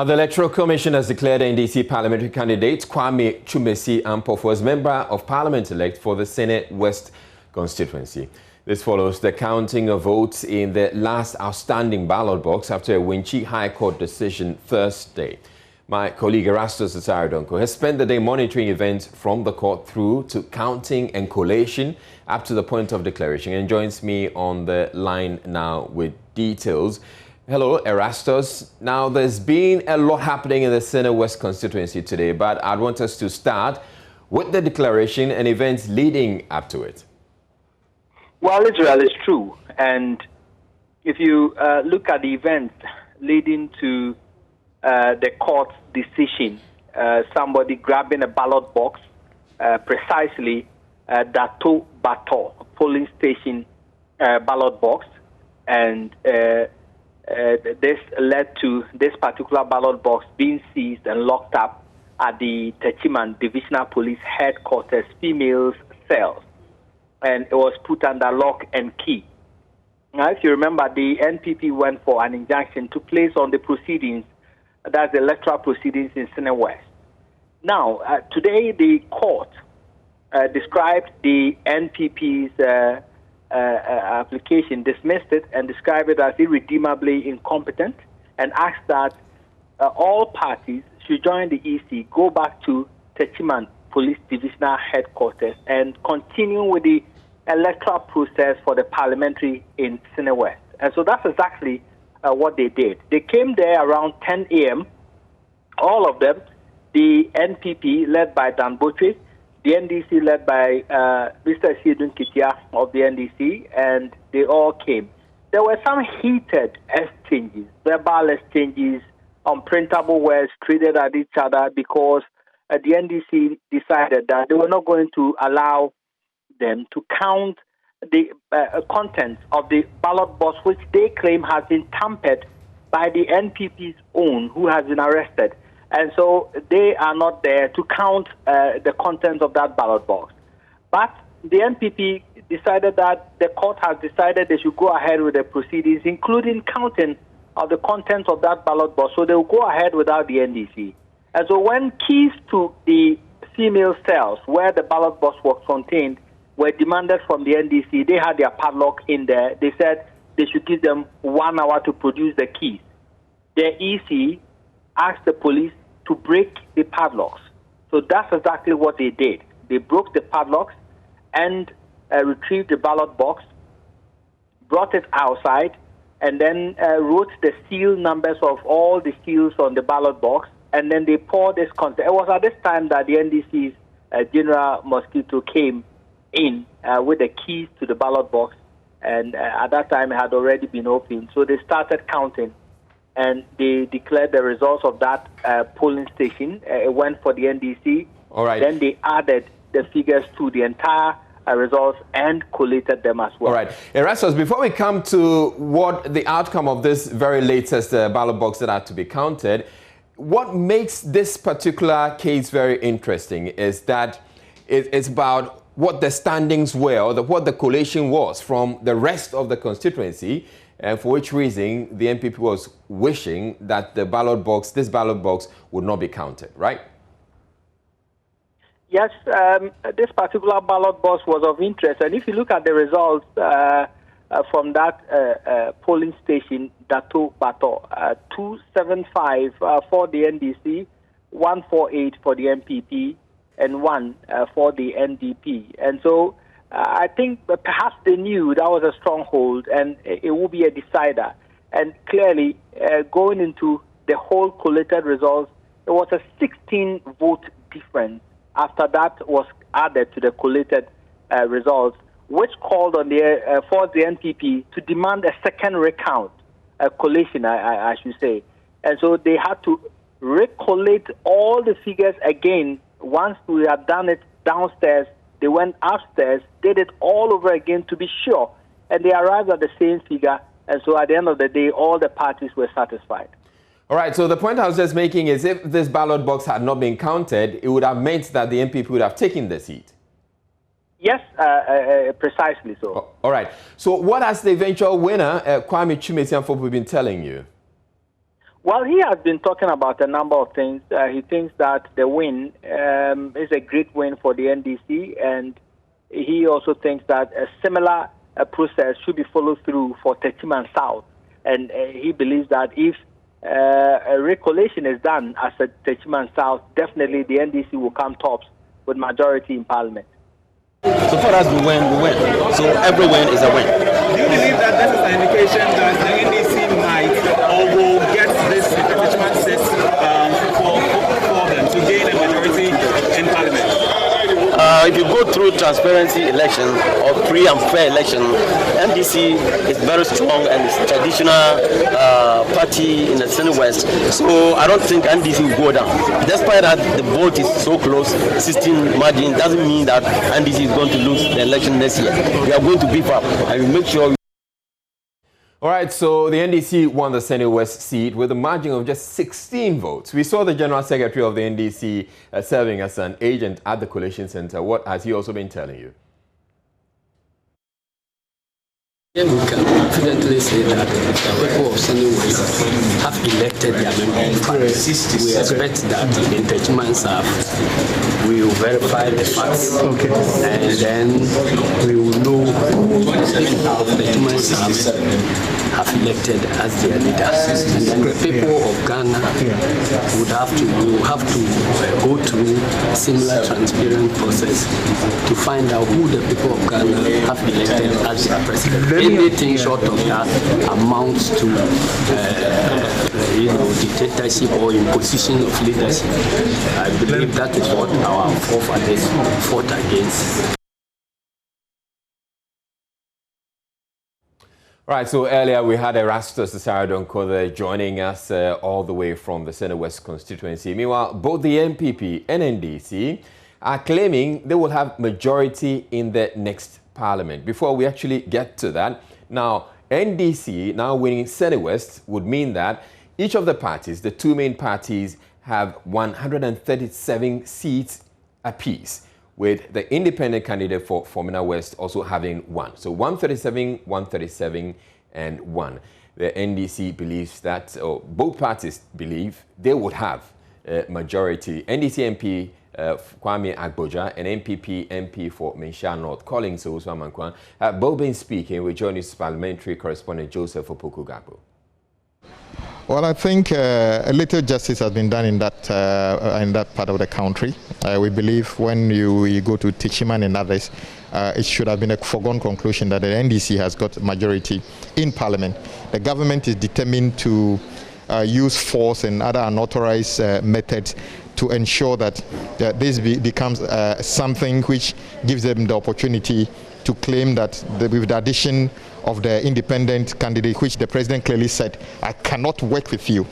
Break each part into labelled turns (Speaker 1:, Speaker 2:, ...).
Speaker 1: The Electoral Commission has declared NDC parliamentary candidate Twumasi Ampofo as Member of Parliament-elect for the Sene West Constituency. This follows the counting of votes in the last outstanding ballot box after a Winchi High Court decision Thursday. My colleague Erastus Asaridonko has spent the day monitoring events from the court through to counting and collation up to the point of declaration and joins me on the line now with details. Hello, Erastus. Now, there's been a lot happening in the Sene West constituency today, but I'd want us to start with the declaration and events leading up to it.
Speaker 2: Well, Israel is true. And if you look at the events leading to the court's decision, somebody grabbing a ballot box, precisely Dato Bato polling station ballot box, and this led to this particular ballot box being seized and locked up at the Techiman Divisional Police Headquarters females cells, and it was put under lock and key. Now, if you remember, the NPP went for an injunction to place on the proceedings, that's the electoral proceedings in Sene West. Now, today the court described the NPP's application, dismissed it and described it as irredeemably incompetent, and asked that all parties should join the EC, go back to Techiman Police Divisional Headquarters and continue with the electoral process for the parliamentary in Sene West. And so that's exactly what they did. They came there around 10 a.m., all of them, the NPP led by Dan Botwe, the NDC led by Mr. Sidun Kitia of the NDC, and they all came. There were some heated exchanges, verbal exchanges, unprintable words treated at each other because the NDC decided that they were not going to allow them to count the contents of the ballot box, which they claim has been tampered by the NPP's own, who has been arrested. And so they are not there to count the contents of that ballot box. But the NPP decided that the court has decided they should go ahead with the proceedings, including counting of the contents of that ballot box. So they will go ahead without the NDC. And so when keys to the female cells where the ballot box was contained were demanded from the NDC, they had their padlock in there. They said they should give them 1 hour to produce the keys. The EC asked the police to break the padlocks. So that's exactly what they did. They broke the padlocks and retrieved the ballot box, brought it outside, and then wrote the seal numbers of all the seals on the ballot box, and then they poured this content. It was at this time that the NDC's General Mosquito came in with the keys to the ballot box, and at that time it had already been opened. So they started counting, and they declared the results of that polling station. It went for the NDC.
Speaker 1: All right.
Speaker 2: Then they added the figures to the entire results and collated them as well.
Speaker 1: All right. Erastus, before we come to what the outcome of this very latest ballot box that had to be counted, what makes this particular case very interesting is that it's about what the standings were, or what the collation was from the rest of the constituency, and for which reason the NPP was wishing that this ballot box would not be counted, right?
Speaker 2: Yes, this particular ballot box was of interest, and if you look at the results from that polling station, Dato Bato, 275 for the NDC, 148 for the MPP, and 1 for the NDP. And so I think perhaps they knew that was a stronghold and it will be a decider. And clearly, going into the whole collated results, it was a 16-vote difference after that was added to the collated results, which called on for the NPP to demand a second recount, a collation, I should say. And so they had to recollate all the figures again. Once we had done it downstairs, they went upstairs, did it all over again to be sure, and they arrived at the same figure. And so at the end of the day, all the parties were satisfied.
Speaker 1: All right, so the point I was just making is if this ballot box had not been counted, it would have meant that the NPP would have taken the seat.
Speaker 2: Yes, precisely so.
Speaker 1: All right. So what has the eventual winner, Twumasi Ampofo, been telling you?
Speaker 2: Well, he has been talking about a number of things. He thinks that the win is a great win for the NDC, and he also thinks that a similar process should be followed through for Techiman South. And he believes that if a recollation is done as a Techiman South, definitely the NDC will come tops with majority in Parliament.
Speaker 3: So far as we win, we win. So every win is a win.
Speaker 4: Do you believe that this is an indication that the NDC might or will get this Techiman seat for them to gain a majority in Parliament?
Speaker 3: If you go through transparency elections or free and fair election, NDC is very strong and it's a traditional party in the Sene West. So I don't think NDC will go down. Despite that the vote is so close, 16 margin, doesn't mean that NDC is going to lose the election next year. We are going to beef up and we make sure.
Speaker 1: All right, so the NDC won the Sene West seat with a margin of just 16 votes. We saw the General Secretary of the NDC serving as an agent at the Coalition Center. What has he also been telling you?
Speaker 5: Yeah, we can confidently say that the people of Sene West have elected their member of parliament. We expect that in Techiman South we will verify the facts, and then we will know who the people of Techiman South have elected as their leaders. And then the people of Ghana will have to go through a similar transparent process to find out who the people of Ghana have elected as their president. Anything short of that amounts to dictatorship or imposition of leadership. I believe that is what our forefathers fought against.
Speaker 1: Right, so earlier we had Erastus Saradonko joining us all the way from the Sene West constituency. Meanwhile, both the MPP and NDC are claiming they will have majority in the next parliament. Before we actually get to that, now NDC now winning Sene West would mean that each of the parties, the two main parties, have 137 seats apiece, with the independent candidate for Formina West also having one. So 137, 137, and 1. The NDC believes that, or both parties believe, they would have a majority. NDC MP Kwame Agboja and MPP MP for Mensha North, Collins Owusu-Amankwa, have both been speaking with Joynews Parliamentary correspondent Joseph Opoku-Gabo.
Speaker 6: Well, I think a little justice has been done in that part of the country. We believe when you go to Techiman and others, it should have been a foregone conclusion that the NDC has got majority in Parliament. The government is determined to use force and other unauthorized methods to ensure that this becomes something which gives them the opportunity to claim that with the addition of the independent candidate, which the president clearly said, I cannot work with you.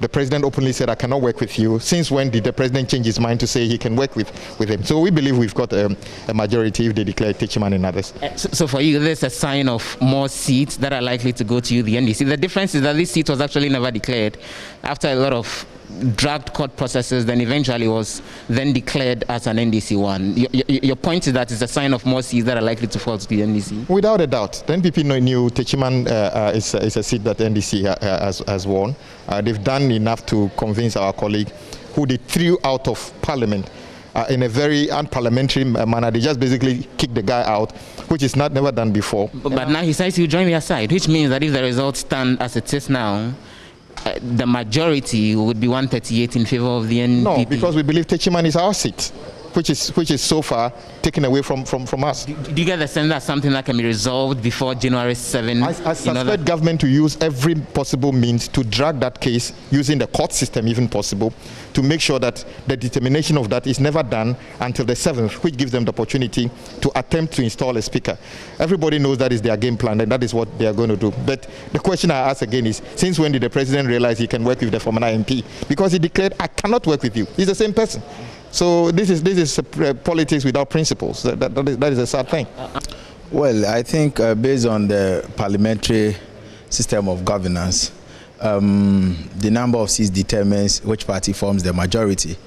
Speaker 6: The president openly said, I cannot work with you. Since when did the president change his mind to say he can work with him? So we believe we've got a majority if they declare Techiman and others.
Speaker 7: So for you, there's a sign of more seats that are likely to go to you, the NDC. The difference is that this seat was actually never declared. After a lot of dragged court processes, then eventually was then declared as an NDC one. Your point is that it's a sign of more seats that are likely to fall to the NDC? Without a doubt. The NPP knew Techiman is a seat that NDC has won. They've done enough to convince our colleague, who they threw out of Parliament in a very unparliamentary manner. They just basically kicked the guy out, which is never done before. But now he says he'll join their side, which means that if the results stand as it is now, the majority would be 138 in favor of the NPP. No, because we believe Techiman is our seat, which is so far taken away from us. Do you get the sense that something that can be resolved before January 7? I suspect government to use every possible means to drag that case, using the court system even possible, to make sure that the determination of that is never done until the 7th, which gives them the opportunity to attempt to install a speaker. Everybody knows that is their game plan, and that is what they are going to do. But the question I ask again is, since when did the president realize he can work with the former MP? Because he declared, I cannot work with you. He's the same person. So this is politics without principles. That is a sad thing.
Speaker 8: Well, I think based on the parliamentary system of governance, the number of seats determines which party forms the majority.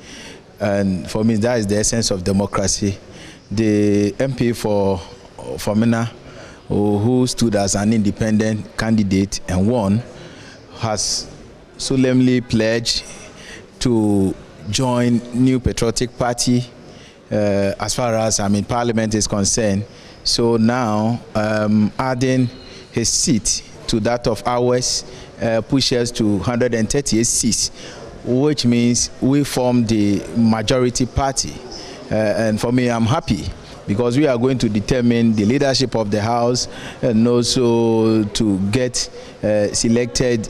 Speaker 8: And for me, that is the essence of democracy. The MP for Formina, who stood as an independent candidate and won, has solemnly pledge to join New Patriotic Party as far as Parliament is concerned. So now adding his seat to that of ours pushes to 138 seats, which means we form the majority party. And for me, I'm happy, because we are going to determine the leadership of the House and also to get selected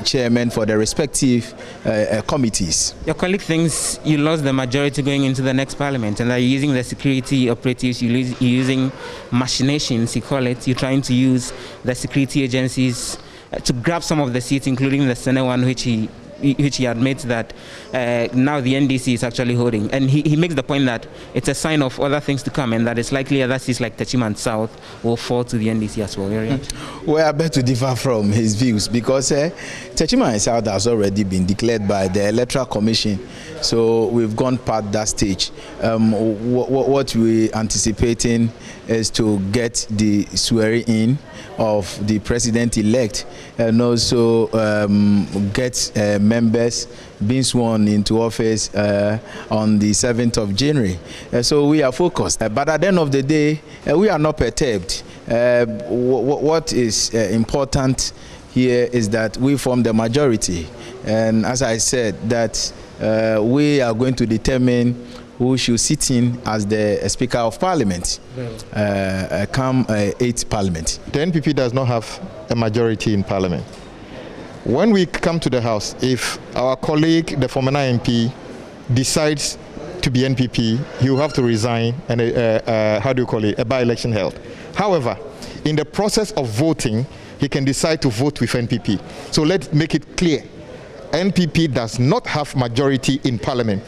Speaker 8: chairmen for the respective committees.
Speaker 7: Your colleague thinks you lost the majority going into the next parliament, and that you're using the security operatives, you're using machinations, you call it. You're trying to use the security agencies to grab some of the seats, including the Sene one, which he admits that now the NDC is actually holding. And he makes the point that it's a sign of other things to come, and that it's likely other seats like Techiman South will fall to the NDC as well.
Speaker 8: Well, I beg to differ from his views, because Techiman South has already been declared by the Electoral Commission. So we've gone past that stage. What we're anticipating is to get the swearing in of the president-elect, and also get members being sworn into office on the 7th of January. So we are focused. But at the end of the day, we are not perturbed. What is important here is that we form the majority. And as I said, that we are going to determine who should sit in as the Speaker of Parliament come 8th Parliament.
Speaker 6: The NPP does not have a majority in Parliament. When we come to the House, if our colleague, the former MP, decides to be NPP, he will have to resign and a by-election held. However, in the process of voting, he can decide to vote with NPP. So let's make it clear. NPP does not have majority in Parliament.